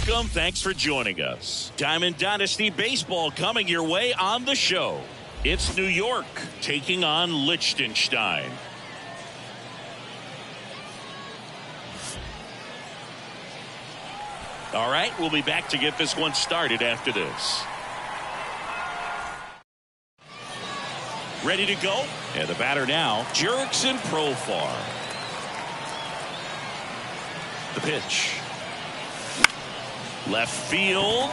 Welcome. Thanks for joining us. Diamond Dynasty Baseball coming your way on the show. It's New York taking on Liechtenstein. All right, we'll be back to get this one started after this. Ready to go? And the batter now, Jurickson Proffar. The pitch. Left field.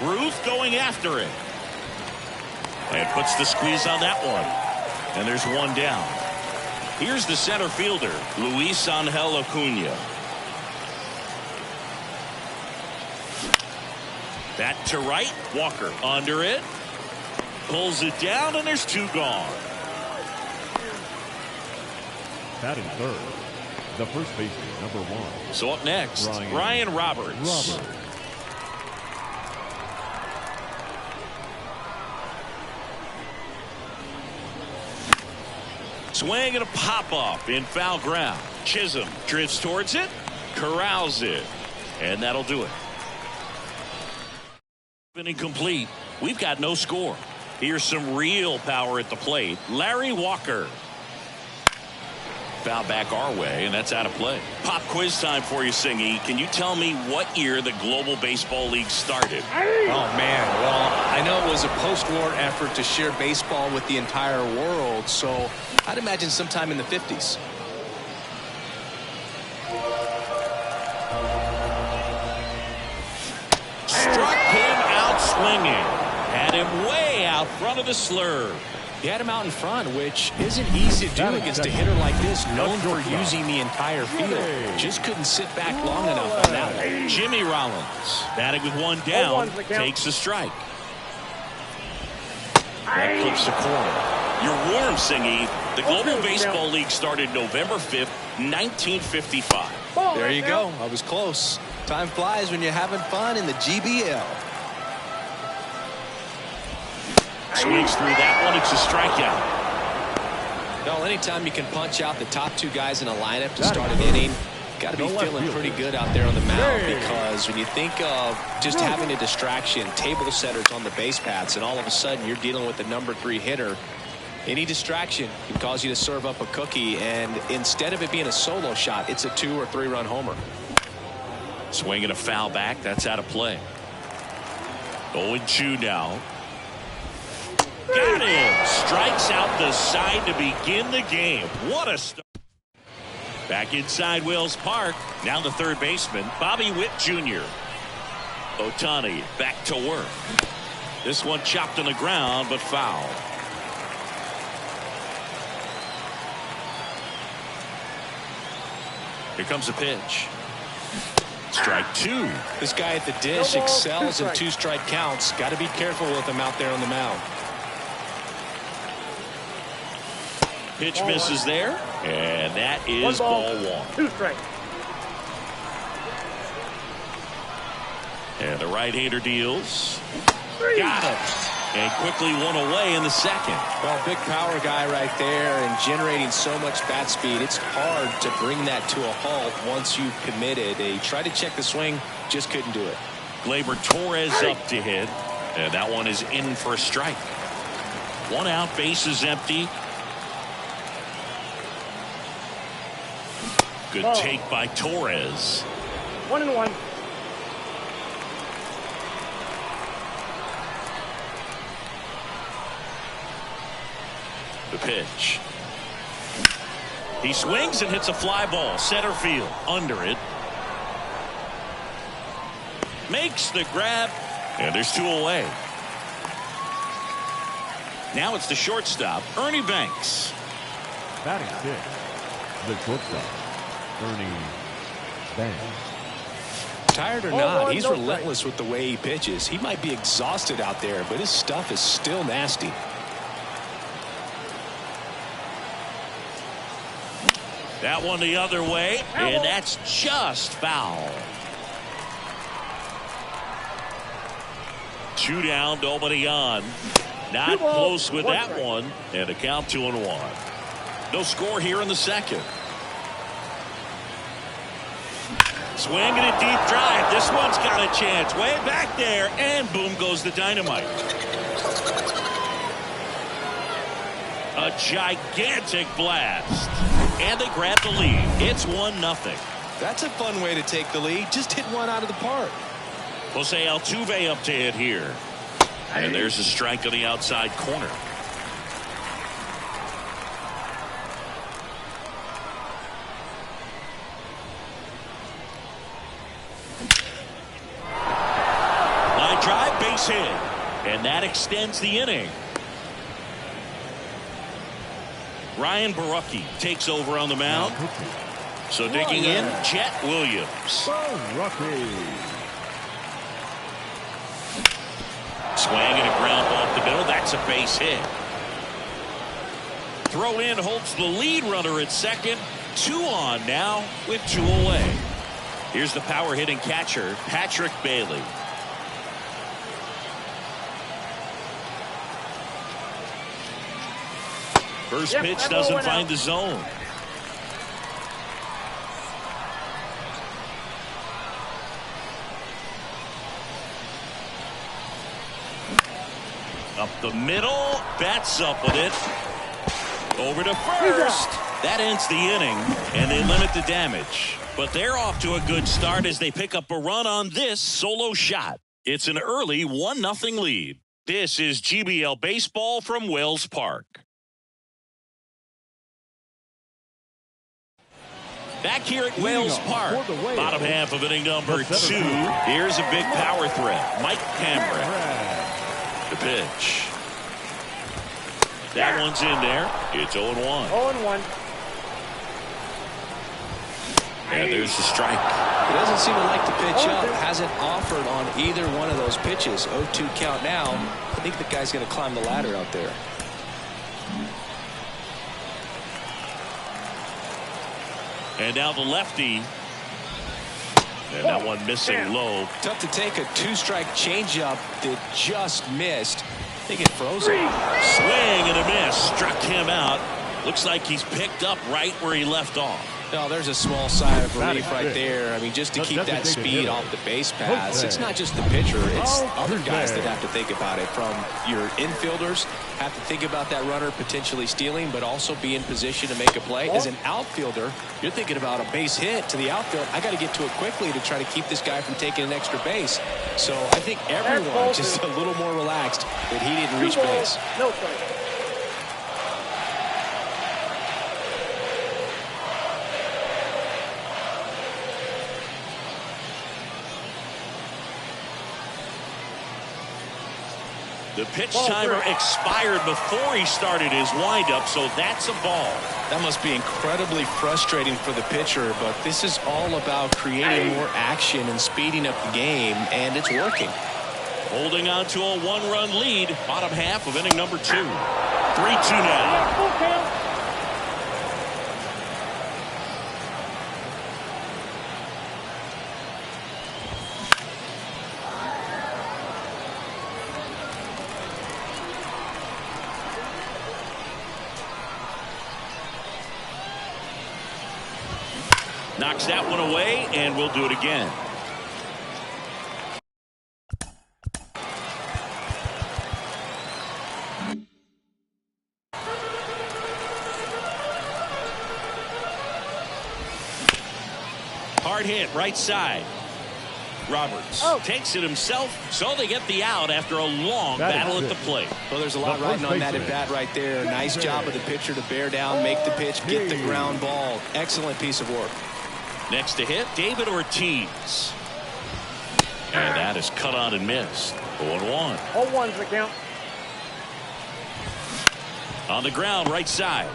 Ruth going after it. And puts the squeeze on that one. And there's one down. Here's the center fielder, Luis Angel Acuna. That to right. Walker under it. Pulls it down, and there's two gone. Batting third, the first baseman, number 1. So up next, Ryan Roberts. Swing and a pop-up in foul ground. Chisholm drifts towards it, corrals it, and that'll do it. Incomplete. We've got no score. Here's some real power at the plate. Larry Walker. Foul back our way, and that's out of play. Pop quiz time for you, Singy. Can you tell me what year the Global Baseball League started? Oh, man. Well, I know it was a post-war effort to share baseball with the entire world, so I'd imagine sometime in the 50s. Struck him out swinging. Had him way out front of the slurve. He had him out in front, which isn't easy to do against a hitter like this, known for using the entire field. Just couldn't sit back long enough on that one. Jimmy Rollins, batting with one down, takes a strike. That clips the corner. You're warm, Singy. The Global Baseball League started November 5th, 1955. There you go. I was close. Time flies when you're having fun in the GBL. Swings through that one. It's a strikeout. Well, anytime you can punch out the top two guys in a lineup to start an inning, got to be feeling pretty good out there on the mound, because when you think of just having a distraction, table setters on the base paths, and all of a sudden you're dealing with the number 3 hitter, any distraction can cause you to serve up a cookie, and instead of it being a solo shot, it's a 2 or 3 run homer. Swinging a foul back. That's out of play. 0-2 now. Got him. Strikes out the side to begin the game. What a start. Back inside Wells Park. Now the third baseman, Bobby Witt Jr. Ohtani back to work. This one chopped on the ground, but foul. Here comes the pitch. Strike 2. This guy at the dish excels in 2-strike counts. Got to be careful with him out there on the mound. Pitch misses there, and that is ball 1. 2 strikes. And the right-hander deals. Got him. And quickly one away in the second. Well, big power guy right there, and generating so much bat speed, it's hard to bring that to a halt once you've committed. He tried to check the swing, just couldn't do it. Gleyber Torres up to hit, and that one is in for a strike. 1 out, bases empty. Good take by Torres. 1-1. The pitch. He swings and hits a fly ball. Center field. Under it. Makes the grab. And there's 2 away. Now it's the shortstop, Ernie Banks. Batting 6, the shortstop, Ernie Banks. Tired or not, he's relentless with the way he pitches. He might be exhausted out there, but his stuff is still nasty. That one the other way, and that's just foul. 2 down, nobody on. Not close with that one, and a count 2-1. No score here in the second. Swinging a deep drive. This one's got a chance. Way back there. And boom goes the dynamite. A gigantic blast. And they grab the lead. It's 1-0. That's a fun way to take the lead. Just hit one out of the park. Jose Altuve up to hit here. And there's a strike on the outside corner. Line drive, base hit. And that extends the inning. Ryan Barucki takes over on the mound. So digging in, Jet Williams. Swinging a ground ball up the middle. That's a base hit. Throw in holds the lead runner at second. 2 on now with 2 away. Here's the power hitting catcher, Patrick Bailey. First pitch doesn't find the zone. Up the middle, bats up with it. Over to first. That ends the inning, and they limit the damage. But they're off to a good start as they pick up a run on this solo shot. It's an early 1-0 lead. This is GBL Baseball from Wells Park. Back here at Wells Park, bottom half of inning number 2. Here's a big power threat, Mike Cameron. The pitch. That one's in there. It's 0-1. 0-1. And there's the strike. He doesn't seem to like to pitch up. Hasn't offered on either one of those pitches. 0-2 count now. I think the guy's going to climb the ladder out there. And now the lefty. And that one missing low. Tough to take a 2-strike changeup that just missed. They get frozen. Swing and a miss. Struck him out. Looks like he's picked up right where he left off. No, there's a small sigh of relief right there. I mean, just to keep that speed off the base paths. It's not just the pitcher. It's other guys that have to think about it. From your infielders, have to think about that runner potentially stealing, but also be in position to make a play. As an outfielder, you're thinking about a base hit to the outfield. I got to get to it quickly to try to keep this guy from taking an extra base. So I think everyone just a little more relaxed that he didn't reach base. No play. The pitch timer expired before he started his windup, so that's a ball. That must be incredibly frustrating for the pitcher, but this is all about creating more action and speeding up the game, and it's working. Holding on to a 1-run lead, bottom half of inning number 2. 3-2 now. Knocks that one away, and we'll do it again. Hard hit, right side. Roberts takes it himself, so they get the out after a long battle at the plate. Well, there's a lot riding on that at bat right there. Nice job of the pitcher to bear down, make the pitch, get the ground ball. Excellent piece of work. Next to hit, David Ortiz. And that is cut on and missed. 0-1. 0-1's the count. On the ground, right side.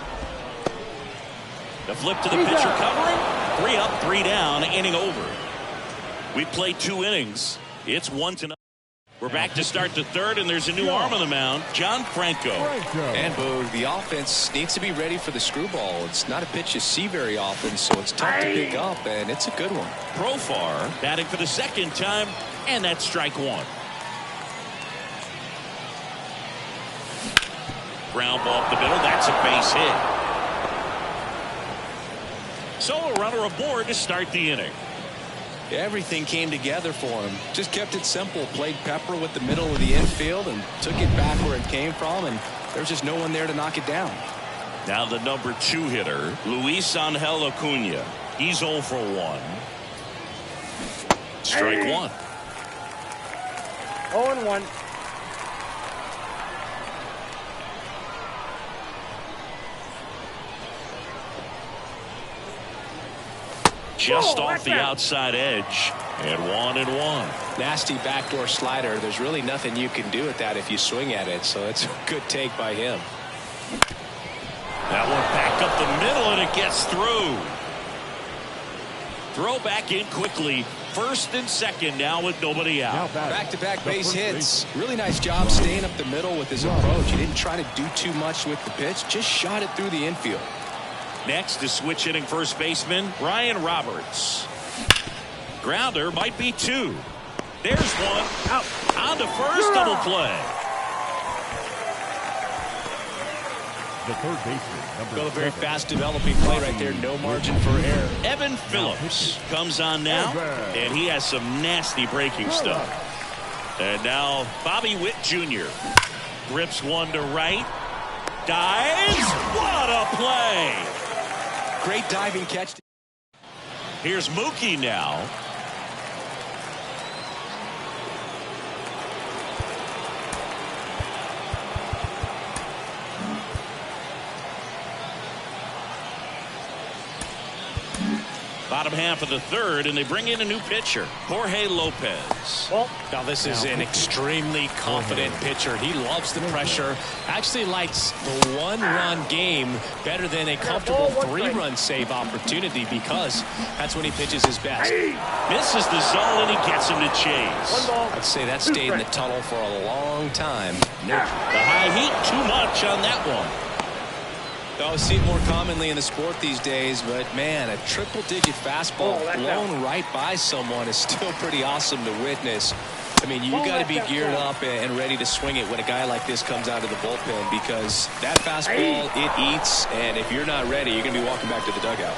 The flip to the pitcher covering. 3 up, 3 down, inning over. We played 2 innings. It's 1-0. We're back to start the third, and there's a new arm on the mound, John Franco. And Boog, the offense needs to be ready for the screwball. It's not a pitch you see very often, so it's tough to pick up, and it's a good one. Proffar batting for the second time, and that's strike 1. Ground ball up the middle. That's a base hit. So a runner aboard to start the inning. Everything came together for him. Just kept it simple. Played pepper with the middle of the infield and took it back where it came from, and there's just no one there to knock it down. Now the number 2 hitter, Luis Angel Acuna. He's 0 for 1. Strike 1. 0-1. Just off the outside edge, and 1-1. Nasty backdoor slider. There's really nothing you can do with that if you swing at it, so it's a good take by him. That one back up the middle, and it gets through. Throw back in quickly. First and second now with nobody out. Back-to-back base hits. Really nice job staying up the middle with his approach. He didn't try to do too much with the pitch. Just shot it through the infield. Next is switch hitting first baseman Ryan Roberts. Grounder might be 2. There's one. Out. On to first, double play. The third baseman, number Well, a very 7. fast developing play right there. No margin for error. Evan Phillips comes on now, and he has some nasty breaking stuff. And now Bobby Witt Jr. grips one to right. Dives. What a play. Great diving catch. Here's Mookie now. Bottom half of the third, and they bring in a new pitcher, Jorge Lopez. Well, now this is an extremely confident pitcher. He loves the pressure. Actually likes the one-run game better than a comfortable 3-run save opportunity because that's when he pitches his best. Misses the zone, and he gets him to chase. I'd say that stayed in the tunnel for a long time. The high heat, too much on that one. I see it more commonly in the sport these days, but man, a triple-digit fastball blown right by someone is still pretty awesome to witness. I mean, you got to be geared up and ready to swing it when a guy like this comes out of the bullpen, because that fastball, it eats, and if you're not ready, you're going to be walking back to the dugout.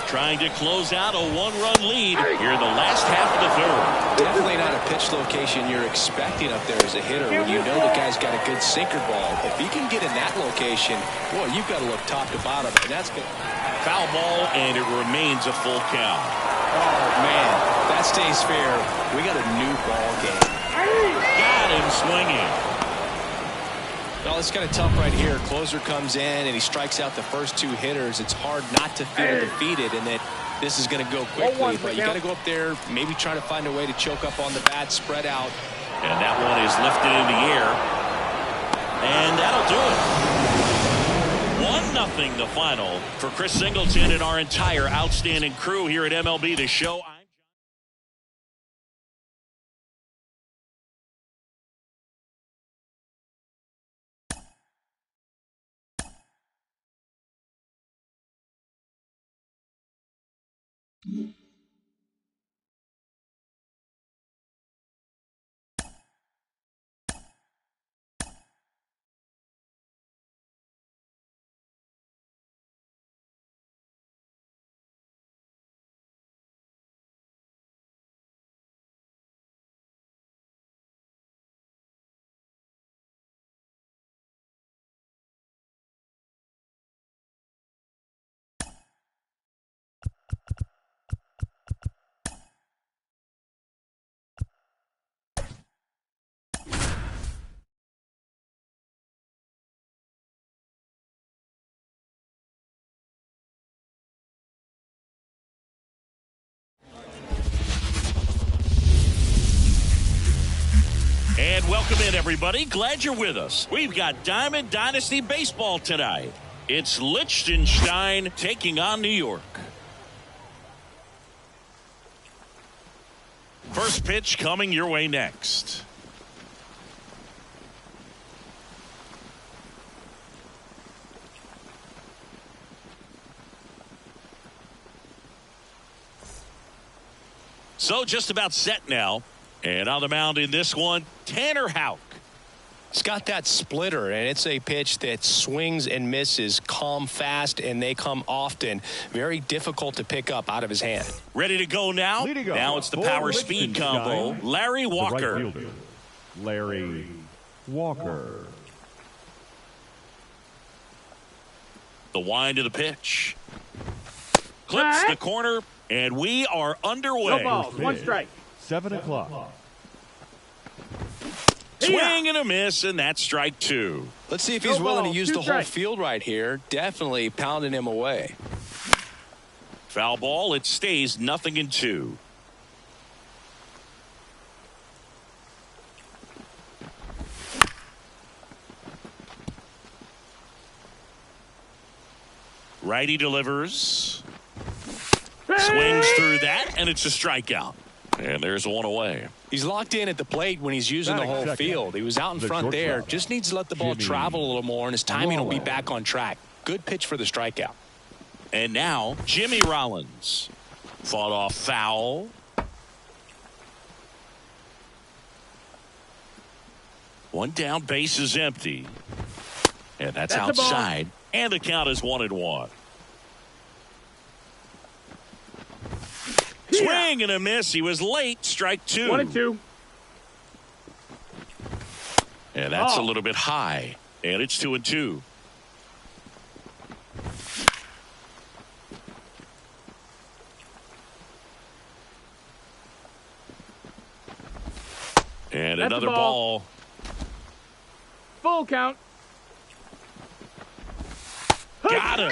Trying to close out a 1-run lead here in the last half of the third. Definitely not a pitch location you're expecting up there as a hitter when you know the guy's got a good sinker ball. If he can get in that location, boy, you've got to look top to bottom, and that's good. Foul ball, and it remains a full count. Oh, man, that stays fair. We got a new ball game. Got him swinging. Well, it's kind of tough right here. Closer comes in, and he strikes out the first 2 hitters. It's hard not to feel defeated and that this is going to go quickly. But you got to go up there, maybe try to find a way to choke up on the bat, spread out. And that one is lifted in the air. And that'll do it. 1-0 the final for Chris Singleton and our entire outstanding crew here at MLB The Show. And welcome in, everybody. Glad you're with us. We've got Diamond Dynasty Baseball tonight. It's Liechtenstein taking on New York. First pitch coming your way next. So just about set now. And on the mound in this one, Tanner Houck. He's got that splitter, and it's a pitch that swings and misses, come fast, and they come often. Very difficult to pick up out of his hand. Ready to go now? Now it's the power-speed combo. Larry Walker. Right fielder, Larry Walker. The wind of the pitch. Clips the corner, and we are underway. No balls, 1 strike. 7 o'clock. Swing and a miss, and that's strike 2. Let's see if he's willing to use the whole field right here. Definitely pounding him away. Foul ball. It stays 0-2. Righty delivers. Swings through that, and it's a strikeout. And there's one away. He's locked in at the plate when he's using the whole field. He was out in front there. Just needs to let the ball travel a little more, and his timing will be back on track. Good pitch for the strikeout. And now, Jimmy Rollins. Fought off foul. One down, base is empty. And that's outside. And the count is 1-1. Swing and a miss. He was late. Strike 2. 1-2. And that's a little bit high. And it's 2-2. And that's another ball. Full count. Got him.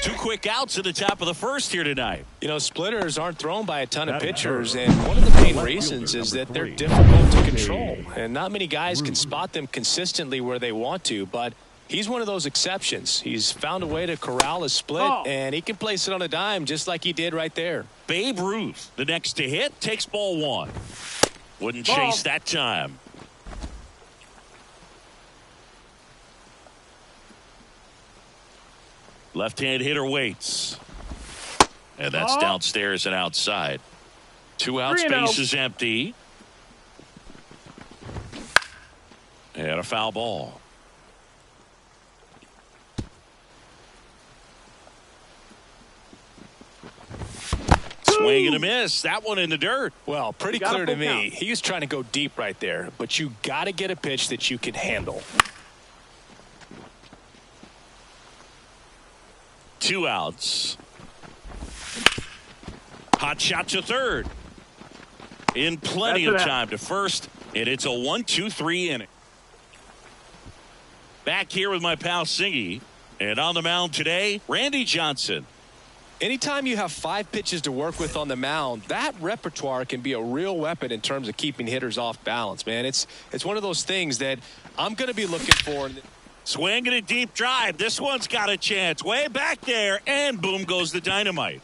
2 quick outs at the top of the first here tonight. You know, splitters aren't thrown by a ton of pitchers, and one of the main reasons is that they're difficult to control. And not many guys can spot them consistently where they want to, but he's one of those exceptions. He's found a way to corral a split, and he can place it on a dime just like he did right there. Babe Ruth, the next to hit, takes ball 1. Wouldn't chase that time. Left-hand hitter waits. And that's downstairs and outside. 2 outs, base is empty. And a foul ball. Swing and a miss. That one in the dirt. Well, pretty clear to me. He was trying to go deep right there, but you got to get a pitch that you can handle. 2 outs. Hot shot to third. In plenty of time to first, and it's a 1-2-3 inning. Back here with my pal Singy, and on the mound today, Randy Johnson. Anytime you have 5 pitches to work with on the mound, that repertoire can be a real weapon in terms of keeping hitters off balance, man. It's one of those things that I'm going to be looking for. Swing and a deep drive. This one's got a chance. Way back there, and boom goes the dynamite.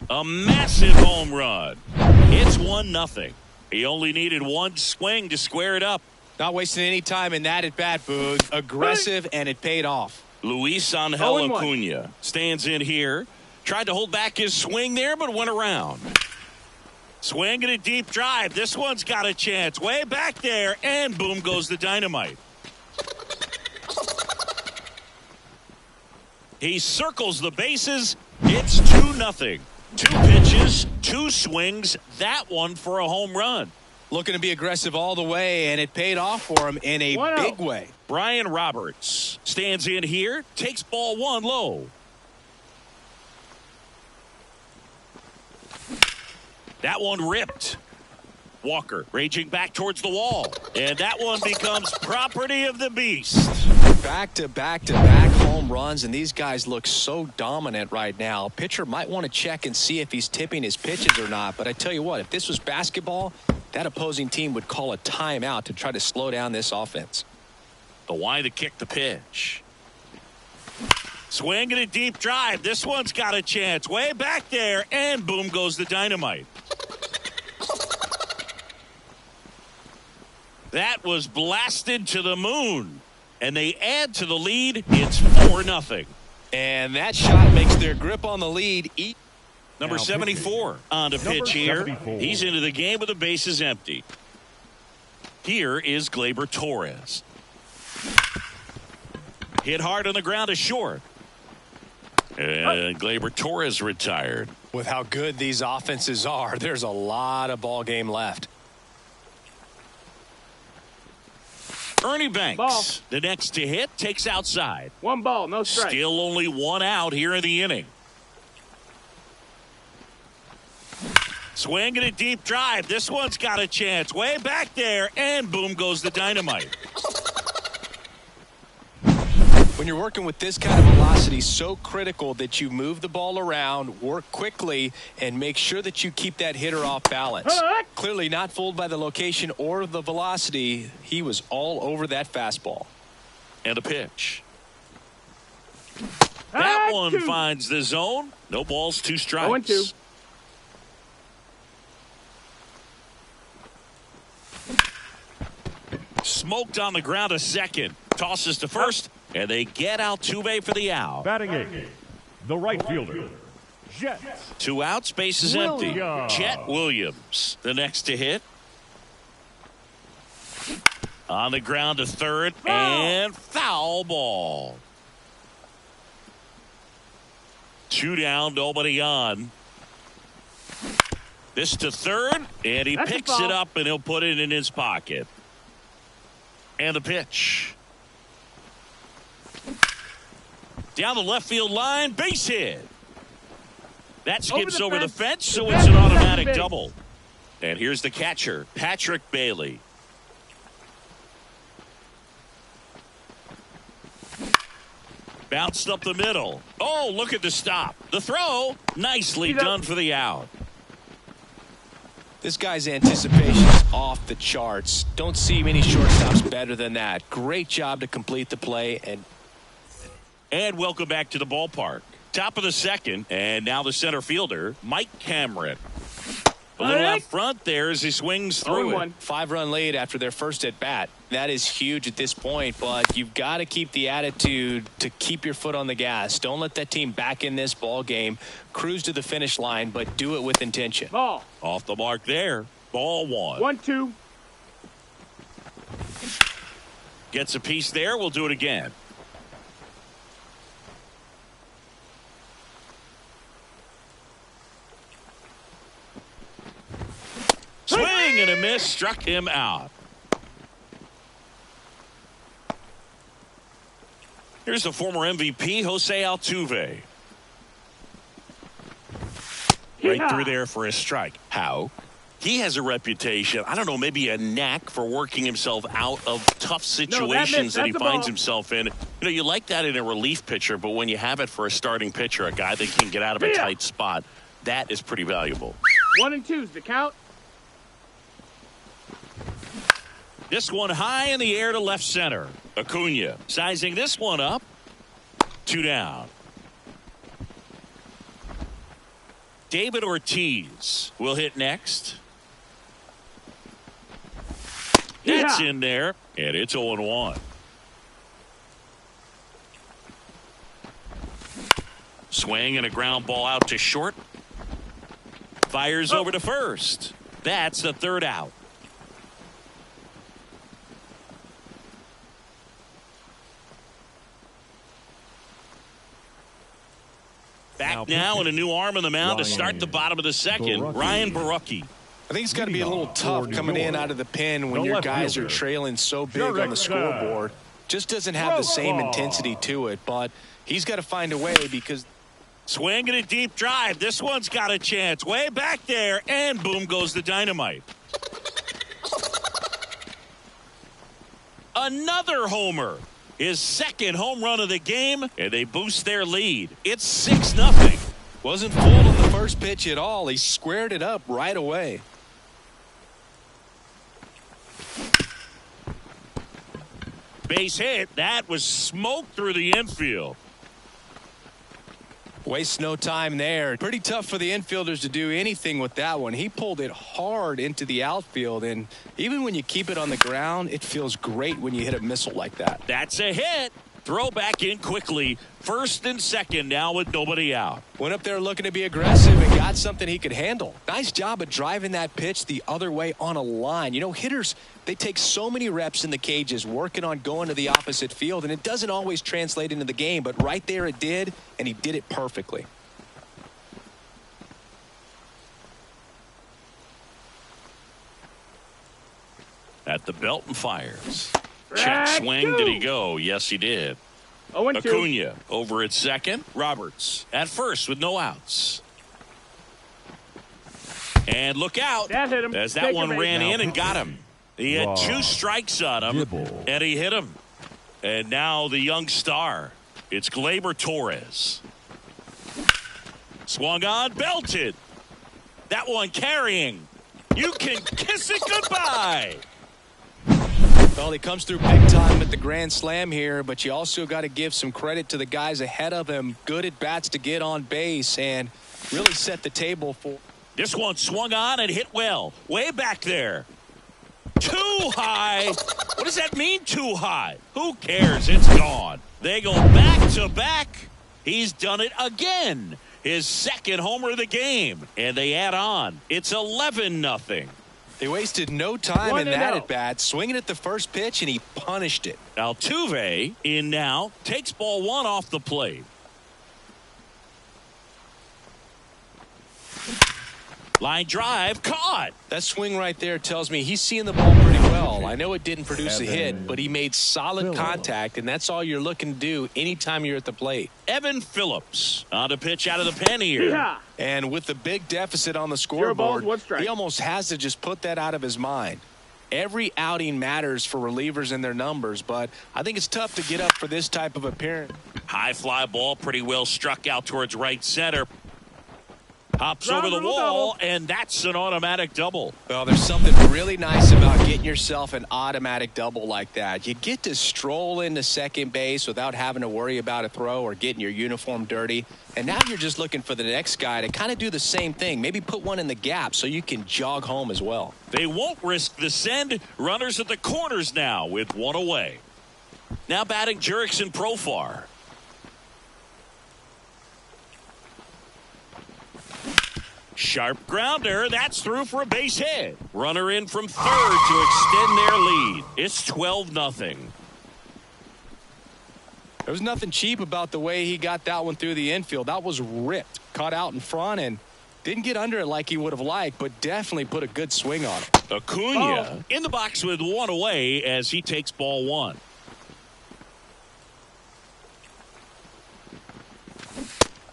A massive home run. It's 1-0. He only needed 1 swing to square it up. Not wasting any time in that at bat, Boog. Aggressive, and it paid off. Luis Angel Acuna stands in here. Tried to hold back his swing there, but went around. Swing and a deep drive. This one's got a chance. Way back there, and boom goes the dynamite. He circles the bases. It's 2-0. 2 pitches, 2 swings. That one for a home run. Looking to be aggressive all the way, and it paid off for him in a big way. Brian Roberts stands in here, takes ball 1 low. That one ripped. Walker raging back towards the wall. And that one becomes property of the beast. Back-to-back-to-back home runs, and these guys look so dominant right now. Pitcher might want to check and see if he's tipping his pitches or not. But I tell you what, if this was basketball, that opposing team would call a timeout to try to slow down this offense. The why to kick the pitch. Swing and a deep drive. This one's got a chance. Way back there, and boom goes the dynamite. That was blasted to the moon. And they add to the lead. It's 4-0. And that shot makes their grip on the lead. Number 74 on the pitch here. 74. He's into the game with the bases empty. Here is Gleyber Torres. Hit hard on the ground to short. And Gleyber Torres retired. With how good these offenses are, there's a lot of ball game left. Ernie Banks, Ball. the next to hit, takes outside. 1 ball, no strike. Still only 1 out here in the inning. Swinging a deep drive. This one's got a chance. Way back there, and boom goes the dynamite. When you're working with this kind of velocity, so critical that you move the ball around, work quickly, and make sure that you keep that hitter off balance. Clearly not fooled by the location or the velocity. He was all over that fastball. And a pitch. That one finds the zone. No balls, 2 strikes. 0-2. Smoked on the ground to second. Tosses to first, and they get Altuve for the out. Batting 8, the right fielder, Jets. 2 outs, base is empty. Williams. Chet Williams, the next to hit. On the ground to third, and foul ball. 2 down, nobody on. This to third, and he That's a picks foul. it up, and he'll put it in his pocket. And the pitch. Down the left field line, base hit. That skips over the fence, so it's an automatic double. And here's the catcher, Patrick Bailey. Bounced up the middle. Oh, look at the stop. The throw, nicely done for the out. This guy's anticipation is off the charts. Don't see many shortstops better than that. Great job to complete the play. And welcome back to the ballpark. Top of the second, and now the center fielder, Mike Cameron. A little out front there as he swings through it. 5-run lead after their first at bat. That is huge at this point, but you've got to keep the attitude to keep your foot on the gas. Don't let that team back in this ball game. Cruise to the finish line, but do it with intention. Ball. Off the mark there. Ball 1. 1-2. Gets a piece there. We'll do it again. Swing and a miss, struck him out. Here's the former MVP, Jose Altuve. Right through there for a strike. How? He has a reputation, I don't know, maybe a knack for working himself out of tough situations that he finds himself in. You know, you like that in a relief pitcher, but when you have it for a starting pitcher, a guy that can get out of a tight spot, that is pretty valuable. 1-2's the count. This one high in the air to left center. Acuna sizing this one up. 2 down. David Ortiz will hit next. That's in there, and it's 0-1. Swing and a ground ball out to short. Fires over to first. That's the 3rd out. Back now and a new arm on the mound to start the bottom of the second. Ryan Borucki. I think it's got to be a little tough coming in out of the pen when your guys are trailing so big on the scoreboard. Just doesn't have the same intensity to it, but he's got to find a way because. Swinging a deep drive. This one's got a chance. Way back there, and boom goes the dynamite. Another homer. His 2nd home run of the game, and they boost their lead. It's 6-0. Wasn't fooled on the first pitch at all. He squared it up right away. Base hit. That was smoked through the infield. Wastes no time there. Pretty tough for the infielders to do anything with that one. He pulled it hard into the outfield, and even when you keep it on the ground, it feels great when you hit a missile like that. That's a hit. Throw back in quickly. First and second now with nobody out. Went up there looking to be aggressive and got something he could handle. Nice job of driving that pitch the other way on a line. You know, hitters, they take so many reps in the cages working on going to the opposite field, and it doesn't always translate into the game, but right there it did, and he did it perfectly. At the belt and fires. Check swing. Did he go? Yes, he did. Acuna over at second. Roberts at first with no outs. And look out. That hit him. As that one ran in and got him. He had 2 strikes on him, and he hit him. And now the young star. It's Gleyber Torres. Swung on, belted. That one carrying. You can kiss it goodbye. Well, he comes through big time with the grand slam here, but you also got to give some credit to the guys ahead of him. Good at bats to get on base and really set the table for. This one swung on and hit well. Way back there. Too high. What does that mean, too high? Who cares? It's gone. They go back to back. He's done it again. His second homer of the game. And they add on. It's 11-0. They wasted no time in that at bat, swinging at the first pitch, and he punished it. Altuve in now, takes ball 1 off the plate. Line drive, caught. That swing right there tells me he's seeing the ball pretty well. I know it didn't produce a hit, but he made solid contact, and that's all you're looking to do anytime you're at the plate. Evan Phillips on the pitch out of the pen here. Yeah. And with the big deficit on the scoreboard, he almost has to just put that out of his mind. Every outing matters for relievers and their numbers, but I think it's tough to get up for this type of appearance. High fly ball, pretty well struck out towards right center. Hops over the wall, and that's an automatic double. Well, there's something really nice about getting yourself an automatic double like that. You get to stroll into second base without having to worry about a throw or getting your uniform dirty. And now you're just looking for the next guy to kind of do the same thing. Maybe put one in the gap so you can jog home as well. They won't risk the send. Runners at the corners now with 1 away. Now batting Jurickson Proffar. Sharp grounder. That's through for a base hit. Runner in from third to extend their lead. It's 12-0. There was nothing cheap about the way he got that one through the infield. That was ripped. Caught out in front and didn't get under it like he would have liked, but definitely put a good swing on it. Acuna in the box with 1 away as he takes ball 1.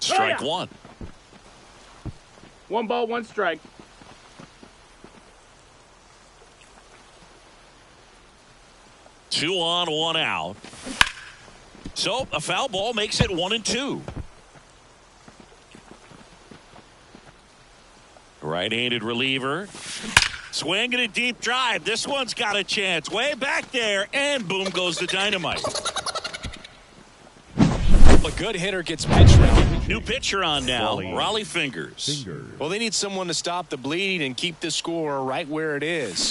Strike 1. 1 ball, 1 strike. Two on, 1 out. So a foul ball makes it 1-2. Right-handed reliever. Swinging a deep drive. This one's got a chance. Way back there, and boom goes the dynamite. A good hitter gets pitch rally. New pitcher on now, Raleigh Fingers. Well, they need someone to stop the bleeding and keep the score right where it is.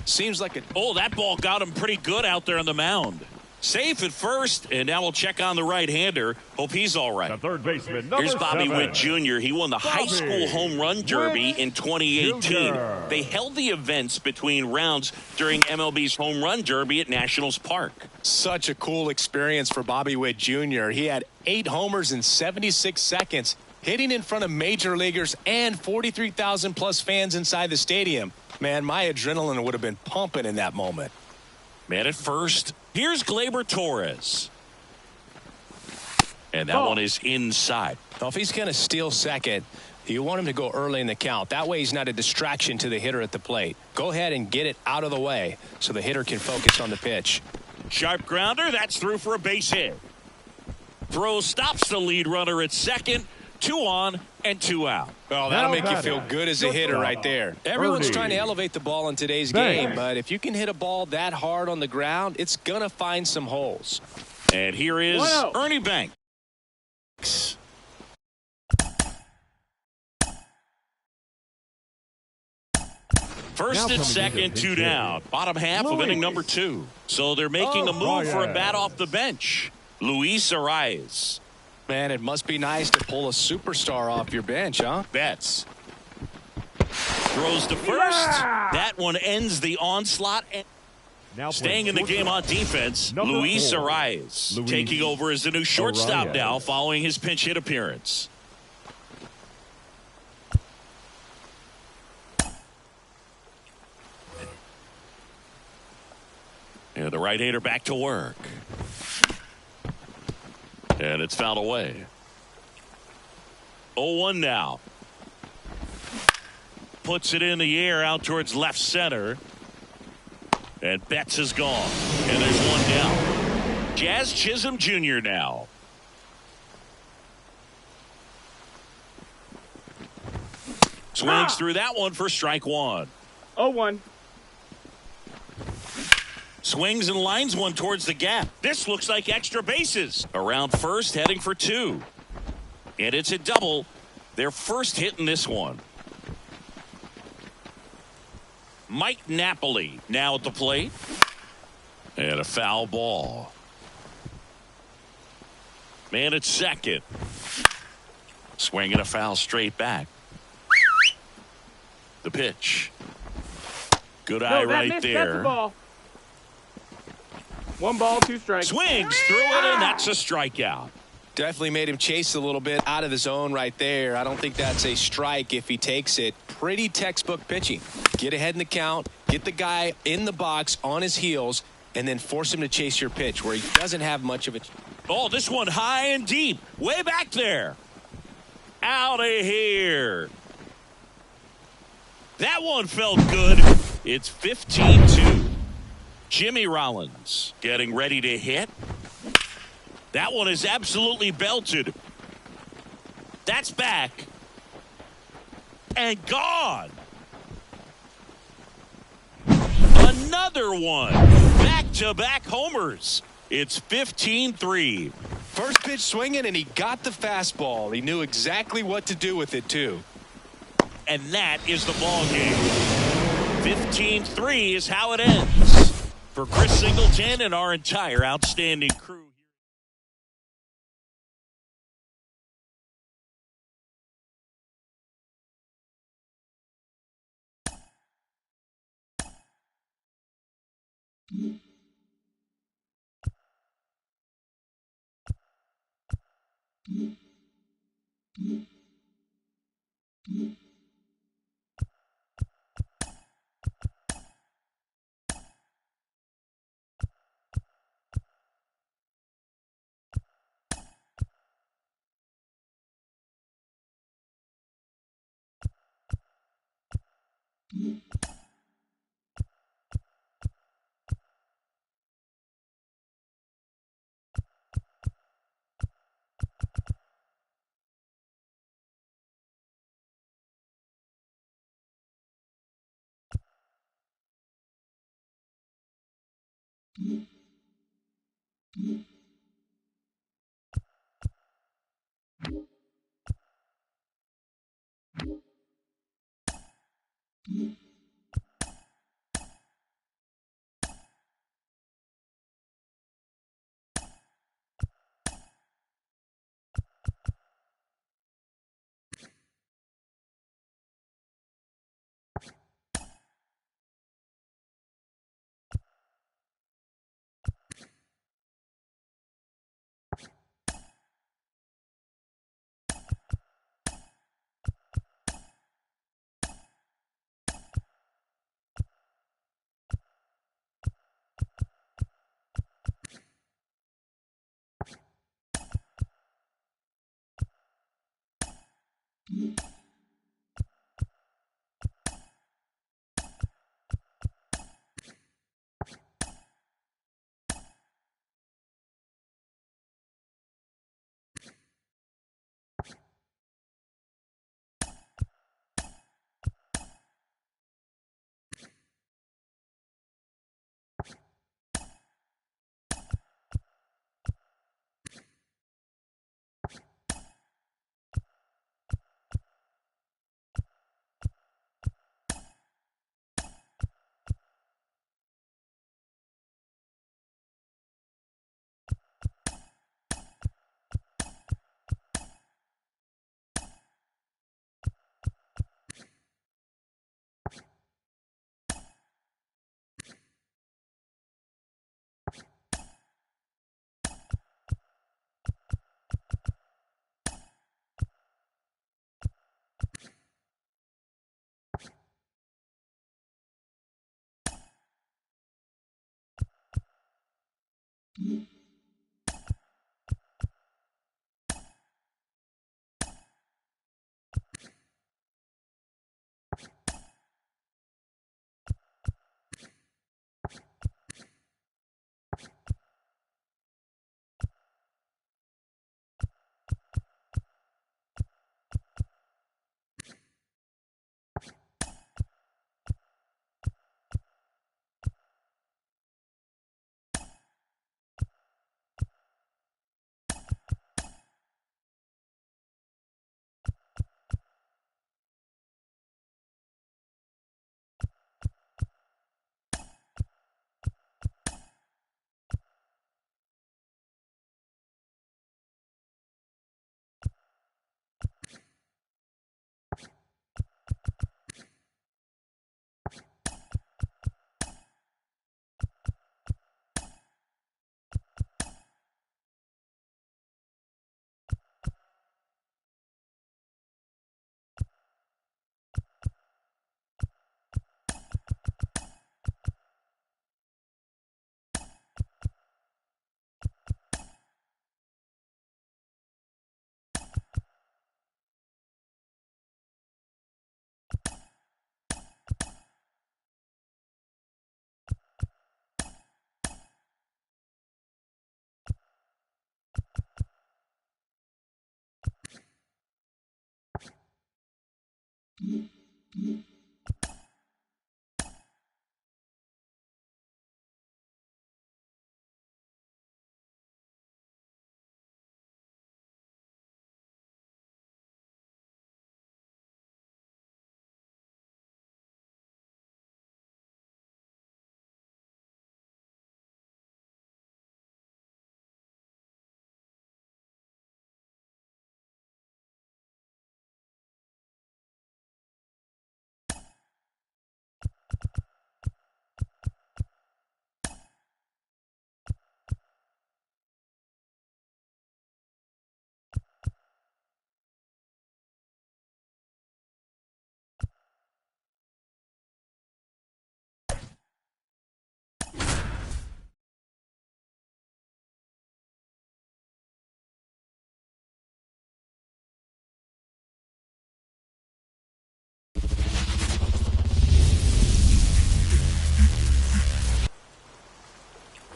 Seems like it. Oh, that ball got him pretty good out there on the mound. Safe at first, and now we'll check on the right-hander. Hope he's all right. The third baseman, Here's Bobby Witt Jr. He won the high school home run derby in 2018. They held the events between rounds during MLB's home run derby at Nationals Park. Such a cool experience for Bobby Witt Jr. He had 8 homers in 76 seconds, hitting in front of major leaguers and 43,000 plus fans inside the stadium. Man, my adrenaline would have been pumping in that moment. Man at first. Here's Gleyber Torres. And that one is inside. Well, if he's going to steal second, you want him to go early in the count. That way he's not a distraction to the hitter at the plate. Go ahead and get it out of the way so the hitter can focus on the pitch. Sharp grounder. That's through for a base hit. Throw stops the lead runner at second. 2 on and 2 out. Well, that'll make you feel good as a hitter right there. Everyone's trying to elevate the ball in today's game, but if you can hit a ball that hard on the ground, it's going to find some holes. And here is Ernie Banks. First and second, 2 down. Bottom half of inning number 2. So they're making a move for a bat off the bench. Luis Arias. Man, it must be nice to pull a superstar off your bench, huh? Betts throws to first. That one ends the onslaught. Now staying in the game on defense, Luis Arias taking over as the new shortstop now following his pinch hit appearance. And the right-hander back to work. And it's fouled away. 0-1 now. Puts it in the air out towards left center. And Betts is gone. And there's one down. Jazz Chisholm Jr. now. Swings through that one for strike one. 0-1. Swings and lines one towards the gap. This looks like extra bases. Around first, heading for two. And it's a double. Their first hit in this one. Mike Napoli now at the plate. And a foul ball. Man at second. Swinging a foul straight back. The pitch. Good eye right there. That's the ball. 1 ball, 2 strikes. Swings through it, and that's a strikeout. Definitely made him chase a little bit out of the zone right there. I don't think that's a strike if he takes it. Pretty textbook pitching. Get ahead in the count, get the guy in the box on his heels, and then force him to chase your pitch where he doesn't have much of a... Oh, this one high and deep. Way back there. Out of here. That one felt good. It's 15-2. Jimmy Rollins getting ready to hit. That one is absolutely belted. That's back. And gone. Another one. Back-to-back homers. It's 15-3. First pitch swinging, and he got the fastball. He knew exactly what to do with it, too. And that is the ball game. 15-3 is how it ends. For Chris Singleton and our entire outstanding crew.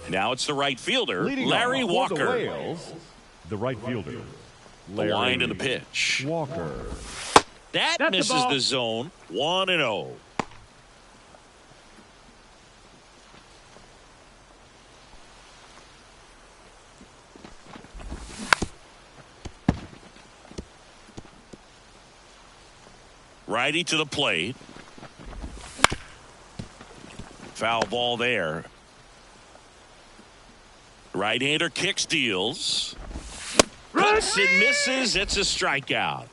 Now it's the right fielder, Leading Larry off for Walker. the Whales, the right fielder, The wind of the pitch. Walker. That That's misses the zone. 1-0. Righty to the plate. Foul ball there. Right-hander kicks, deals. Cuts and misses. It's a strikeout.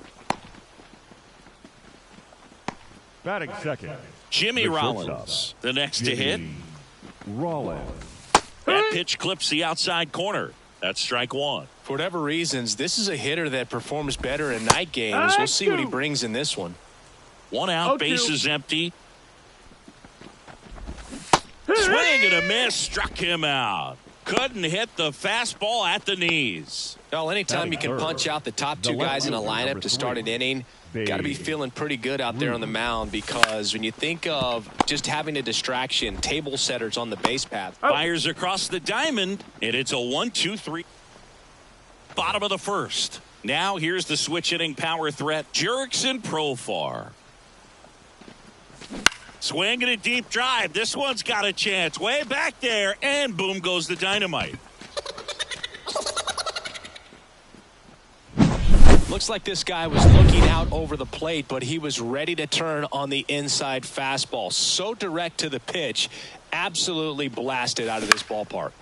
Batting second, Jimmy the Rollins, shortstop, the next to hit. Jimmy Rollins. That pitch clips the outside corner. That's strike one. For whatever reasons, this is a hitter that performs better in night games. We'll see what he brings in this one. One out, 0-2. bases empty. Swing and a miss, struck him out. Couldn't hit the fastball at the knees. Well, anytime you can punch out the top two guys in a lineup to start an inning, got to be feeling pretty good out there on the mound, because when you think of just having a distraction, table setters on the base path. Fires across the diamond, and it's a 1-2-3. Bottom of the first. Now here's the switch hitting power threat, Jurickson Proffar. Swing and a deep drive. This one's got a chance. Way back there, and boom goes the dynamite. Looks like this guy was looking out over the plate, but he was ready to turn on the inside fastball. So direct to the pitch, absolutely blasted out of this ballpark.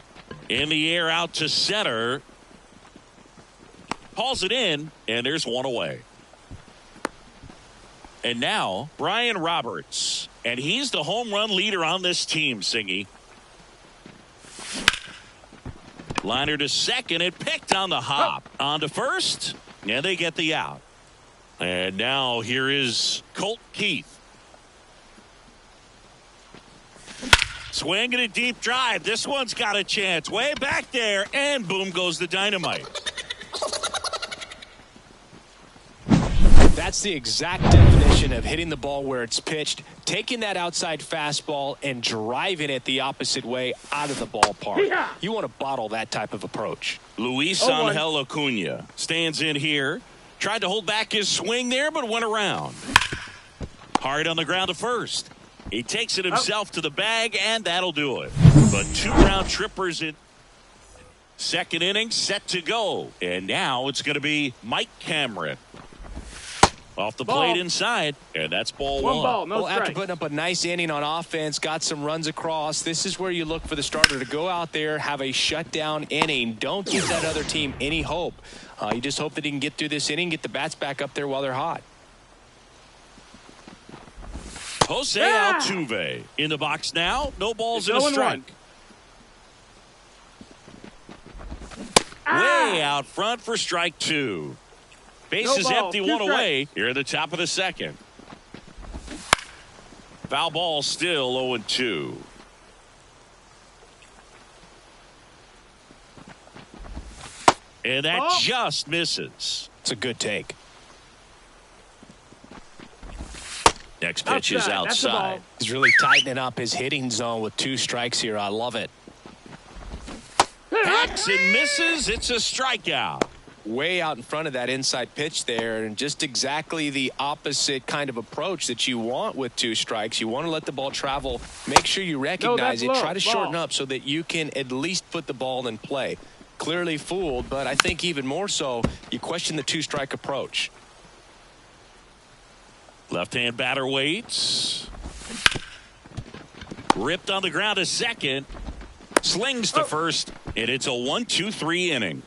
In the air out to center. Hauls it in, and there's one away. And now, Brian Roberts. And he's the home run leader on this team, Singy. Liner to second, and picked on the hop. On to first, and they get the out. And now here is Colt Keith. Swinging a deep drive. This one's got a chance. Way back there, and boom goes the dynamite. That's the exact definition of hitting the ball where it's pitched, taking that outside fastball and driving it the opposite way out of the ballpark. Yeah. You want to bottle that type of approach. Luis Angel Acuna stands in here. Tried to hold back his swing there, but went around. Hard on the ground to first. He takes it himself to the bag, and that'll do it. But 2 round trippers in second inning set to go. And now it's going to be Mike Cameron. Off the plate inside, and that's ball one. Ball, no strike. After putting up a nice inning on offense, got some runs across, this is where you look for the starter to go out there, have a shutdown inning. Don't give that other team any hope. You just hope that he can get through this inning, get the bats back up there while they're hot. Jose Altuve in the box now. No balls and a strike. Way out front for strike 2. Bases empty, 1 away. Here at the top of the second. Foul ball still 0-2. And that just misses. It's a good take. Next pitch is outside. He's really tightening up his hitting zone with 2 strikes here. I love it. Hacks and misses. It's a strikeout. Way out in front of that inside pitch there, and just exactly the opposite kind of approach that you want with 2 strikes. You want to let the ball travel. Make sure you recognize it. Try to shorten up so that you can at least put the ball in play. Clearly fooled, but I think even more so, you question the 2-strike approach. Left-hand batter waits. Ripped on the ground to second. Slings to first, and it's a 1-2-3 inning.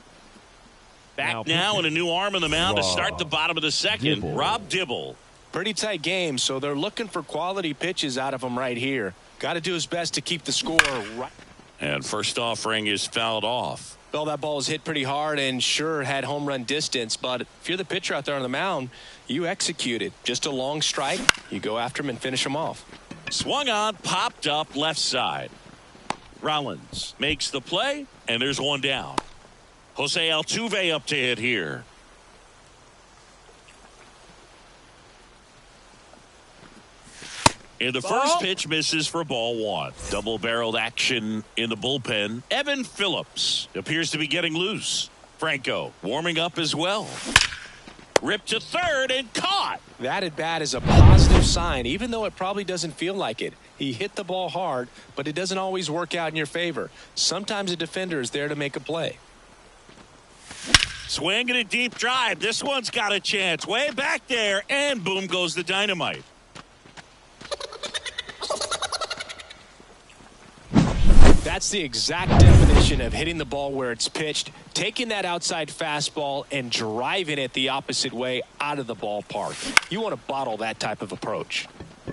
Back now and a new arm on the mound to start the bottom of the second. Rob Dibble. Pretty tight game, so they're looking for quality pitches out of him right here. Got to do his best to keep the score right. And first offering is fouled off. Well, that ball was hit pretty hard and sure had home run distance, but if you're the pitcher out there on the mound, you execute it. Just a long strike. You go after him and finish him off. Swung on, popped up left side. Rollins makes the play, and there's one down. Jose Altuve up to hit here. And the first pitch misses for ball 1. Double-barreled action in the bullpen. Evan Phillips appears to be getting loose. Franco warming up as well. Ripped to third and caught. That at bat is a positive sign, even though it probably doesn't feel like it. He hit the ball hard, but it doesn't always work out in your favor. Sometimes a defender is there to make a play. Swinging a deep drive. This one's got a chance. Way back there, and boom goes the dynamite. That's the exact definition of hitting the ball where it's pitched, taking that outside fastball and driving it the opposite way out of the ballpark. You want to bottle that type of approach.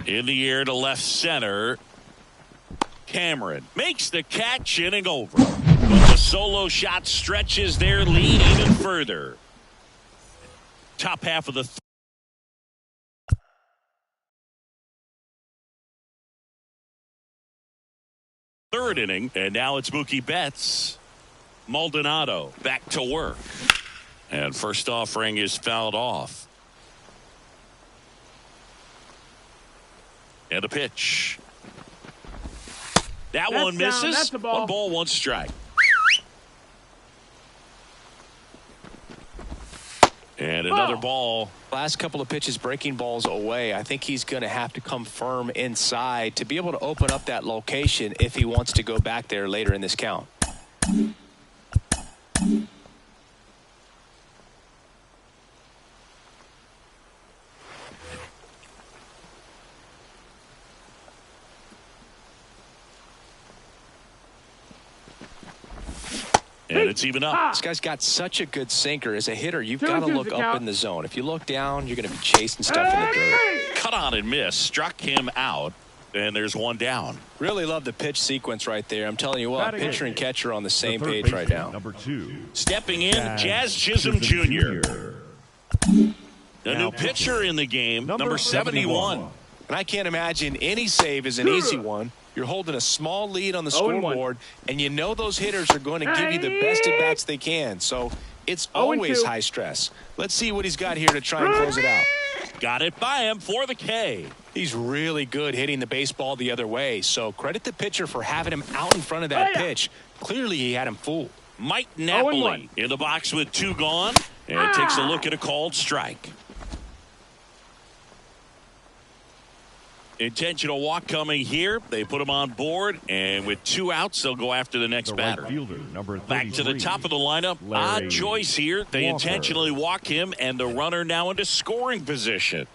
In the air to left center. Cameron makes the catch, inning over. But the solo shot stretches their lead even further. Top half of the third inning, and now it's Mookie Betts. Maldonado back to work. And first offering is fouled off. And a pitch. That one misses. That's a ball. 1 ball, 1 strike. And another ball. Last couple of pitches breaking balls away. I think he's going to have to come firm inside to be able to open up that location if he wants to go back there later in this count. And it's even up. This guy's got such a good sinker. As a hitter, you've got to look up in the zone. If you look down, you're going to be chasing stuff in the dirt. Cut on and miss. Struck him out. And there's one down. Really love the pitch sequence right there. I'm telling you what, pitcher and catcher are on the same The third page right baseman, now. Number 2. Stepping in, Jazz Chisholm Jr. The new pitcher in the game, number 71. And I can't imagine any save is an easy one. You're holding a small lead on the 0-1. scoreboard, and you know those hitters are going to give you the best at-bats they can. So it's always 0-2. high stress. Let's see what he's got here to try and close it out. Got it by him for the K. He's really good hitting the baseball the other way, so credit the pitcher for having him out in front of that pitch. Clearly he had him fooled. Mike Napoli in the box with 2 gone, and takes a look at a called strike. Intentional walk coming here. They put him on board, and with 2 outs, they'll go after the next batter. Right fielder, number Back to the top of the lineup. Larry Odd choice here. They Walker. intentionally walk him, and the runner now into scoring position.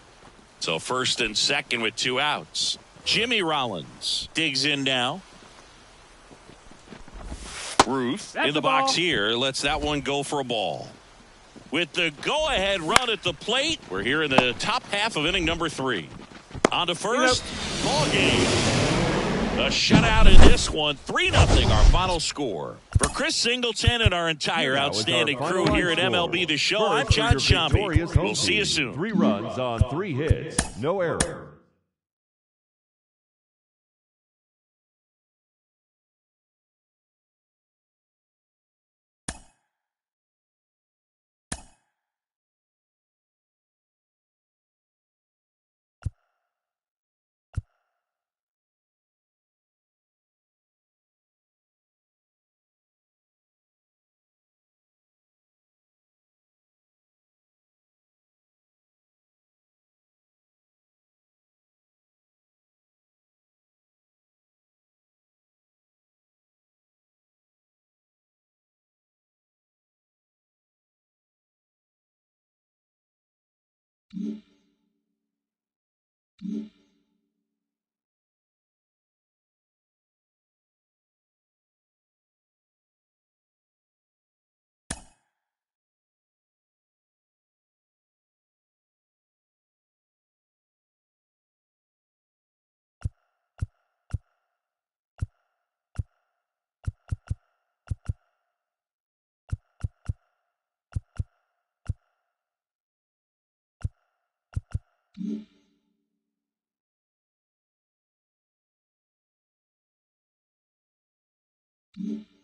So first and second with 2 outs. Jimmy Rollins digs in now. Ruth in the box here lets that one go for a ball. With the go-ahead run at the plate, we're here in the top half of inning number 3. On to first, ball game. A shutout in this one, 3-0 our final score. For Chris Singleton and our entire outstanding crew here at MLB The Show, I'm John Shambi. We'll see you soon. 3 runs on 3 hits, no error. Mm-hmm.